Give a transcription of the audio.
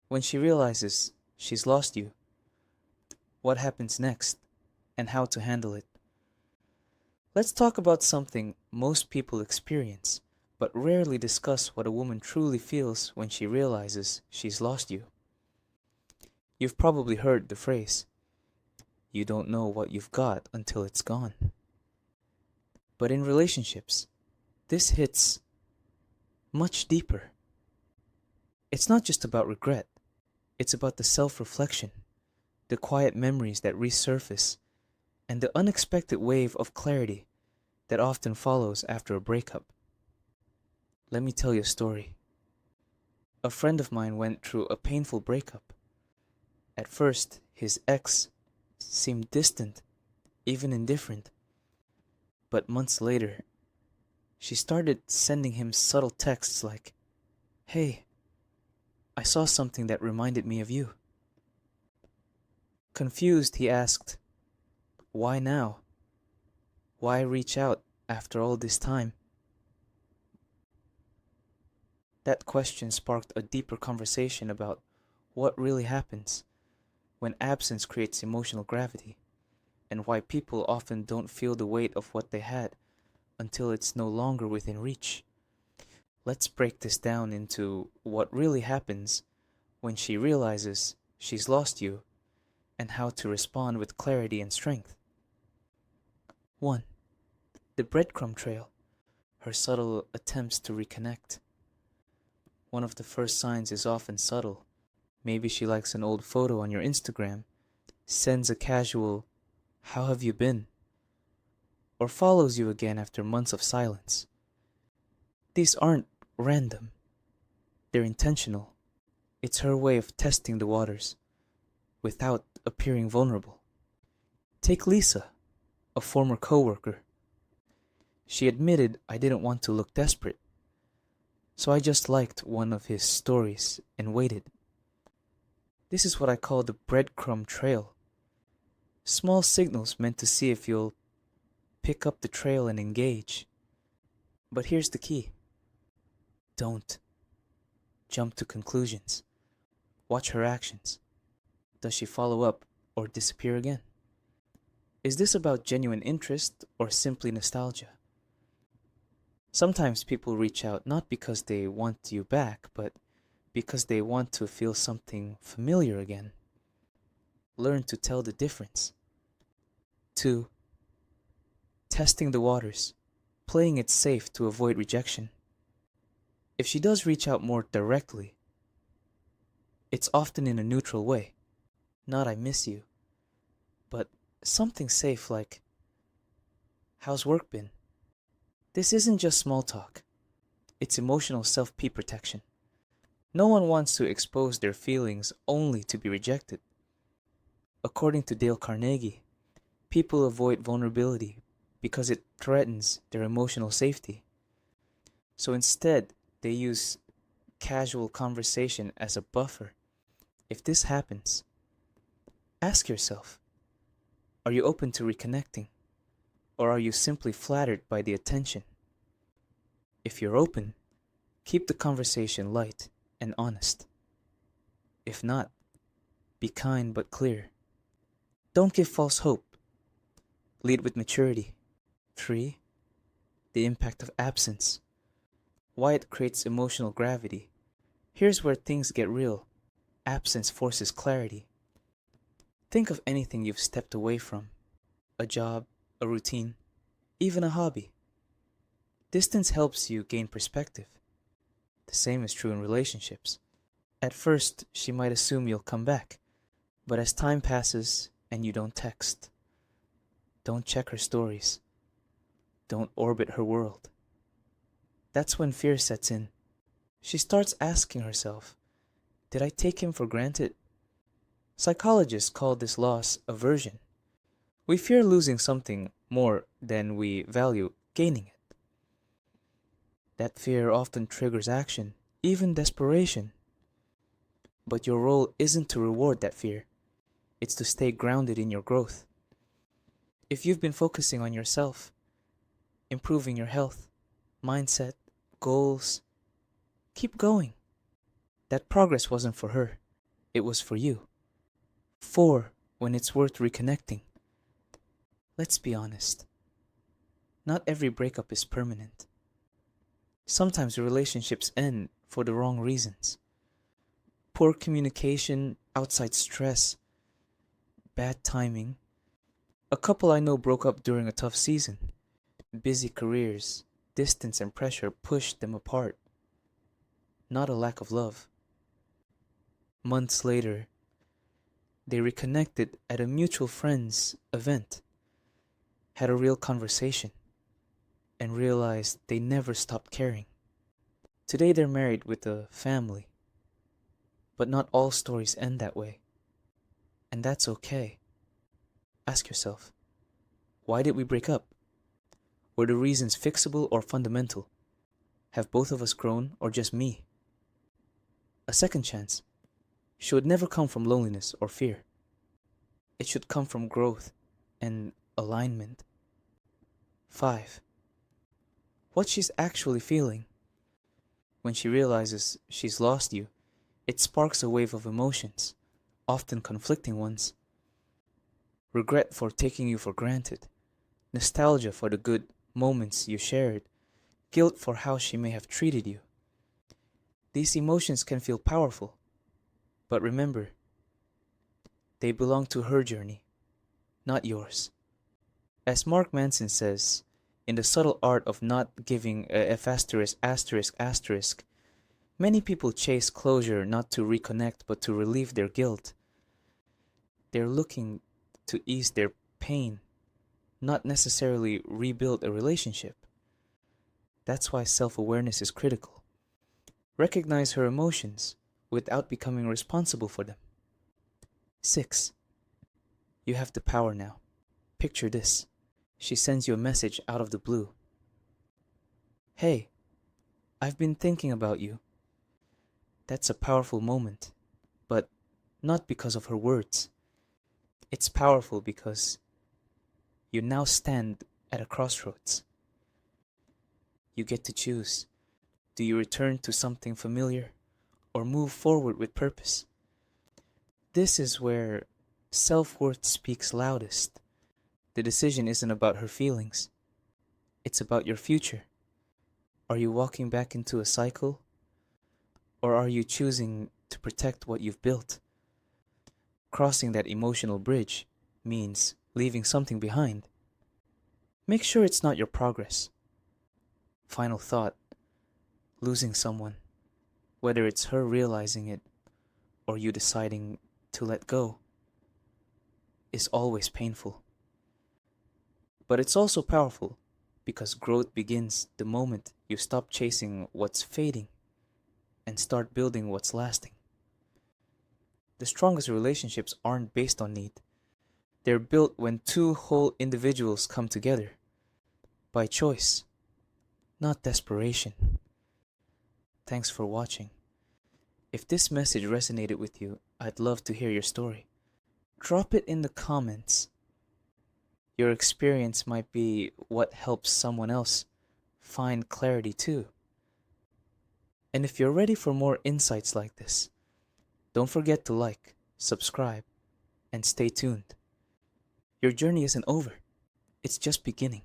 When she realizes she's lost you, what happens next, and how to handle it. Let's talk about something most people experience, but rarely discuss what a woman truly feels when she realizes she's lost you. You've probably heard the phrase, you don't know what you've got until it's gone. But in relationships, this hits much deeper. It's not just about regret, it's about the self reflection, the quiet memories that resurface, and the unexpected wave of clarity that often follows after a breakup. Let me tell you a story. A friend of mine went through a painful breakup. At first, his ex seemed distant, even indifferent. But months later, she started sending him subtle texts like, "Hey, I saw something that reminded me of you." Confused, he asked, "Why now? Why reach out after all this time?" That question sparked a deeper conversation about what really happens when absence creates emotional gravity, and why people often don't feel the weight of what they had until it's no longer within reach. Let's break this down into what really happens when she realizes she's lost you and how to respond with clarity and strength. 1. The breadcrumb trail, her subtle attempts to reconnect. One of the first signs is often subtle. Maybe she likes an old photo on your Instagram, sends a casual, "How have you been?" or follows you again after months of silence. These aren't random, they're intentional. It's her way of testing the waters without appearing vulnerable. Take Lisa, a former coworker. She admitted, "I didn't want to look desperate, so I just liked one of his stories and waited." This is what I call the breadcrumb trail. Small signals meant to see if you'll pick up the trail and engage. But here's the key. Don't jump to conclusions. Watch her actions. Does she follow up or disappear again? Is this about genuine interest or simply nostalgia? Sometimes people reach out not because they want you back, but because they want to feel something familiar again. Learn to tell the difference. 2. Testing the waters, playing it safe to avoid rejection. If she does reach out more directly, it's often in a neutral way. Not "I miss you," but something safe like, "How's work been?" This isn't just small talk. It's emotional self-P protection. No one wants to expose their feelings only to be rejected. According to Dale Carnegie, people avoid vulnerability because it threatens their emotional safety. So instead, they use casual conversation as a buffer. If this happens, ask yourself, are you open to reconnecting? Or are you simply flattered by the attention? If you're open, keep the conversation light and honest. If not, be kind but clear. Don't give false hope. Lead with maturity. 3. The impact of absence. Why it creates emotional gravity. Here's where things get real. Absence forces clarity. Think of anything you've stepped away from. A job, a routine, even a hobby. Distance helps you gain perspective. The same is true in relationships. At first, she might assume you'll come back, but as time passes and you don't text, don't check her stories, don't orbit her world, that's when fear sets in. She starts asking herself, did I take him for granted? Psychologists call this loss aversion. We fear losing something more than we value gaining it. That fear often triggers action, even desperation. But your role isn't to reward that fear. It's to stay grounded in your growth. If you've been focusing on yourself, improving your health, mindset, goals, keep going. That progress wasn't for her. it was for you. 4, when it's worth reconnecting. Let's be honest. Not every breakup is permanent. Sometimes relationships end for the wrong reasons. Poor communication, outside stress, bad timing. A couple I know broke up during a tough season. Busy careers, distance and pressure pushed them apart. Not a lack of love. Months later, they reconnected at a mutual friend's event, had a real conversation, and realized they never stopped caring. Today they're married with a family. But not all stories end that way. And that's okay. Ask yourself, why did we break up? Were the reasons fixable or fundamental? Have both of us grown or just me? A second chance should never come from loneliness or fear. It should come from growth and alignment. 5. What she's actually feeling. When she realizes she's lost you, it sparks a wave of emotions, often conflicting ones. Regret for taking you for granted, nostalgia for the good moments you shared, guilt for how she may have treated you. These emotions can feel powerful, but remember, they belong to her journey, not yours. As Mark Manson says, in The Subtle Art of Not Giving a F asterisk, many people chase closure not to reconnect but to relieve their guilt. They're looking to ease their pain, not necessarily rebuild a relationship. That's why self-awareness is critical. Recognize her emotions without becoming responsible for them. 6. You have the power now. Picture this. She sends you a message out of the blue. Hey, I've been thinking about you. That's a powerful moment, but not because of her words. It's powerful because you now stand at a crossroads. You get to choose. Do you return to something familiar or move forward with purpose? This is where self-worth speaks loudest. The decision isn't about her feelings. It's about your future. Are you walking back into a cycle? Or are you choosing to protect what you've built? Crossing that emotional bridge means leaving something behind. Make sure it's not your progress. Final thought. Losing someone, whether it's her realizing it or you deciding to let go, is always painful. But it's also powerful because growth begins the moment you stop chasing what's fading and start building what's lasting. The strongest relationships aren't based on need. They're built when two whole individuals come together. By choice, not desperation. Thanks for watching. If this message resonated with you, I'd love to hear your story. Drop it in the comments. Your experience might be what helps someone else find clarity too. And if you're ready for more insights like this, don't forget to like, subscribe, and stay tuned. Your journey isn't over. It's just beginning.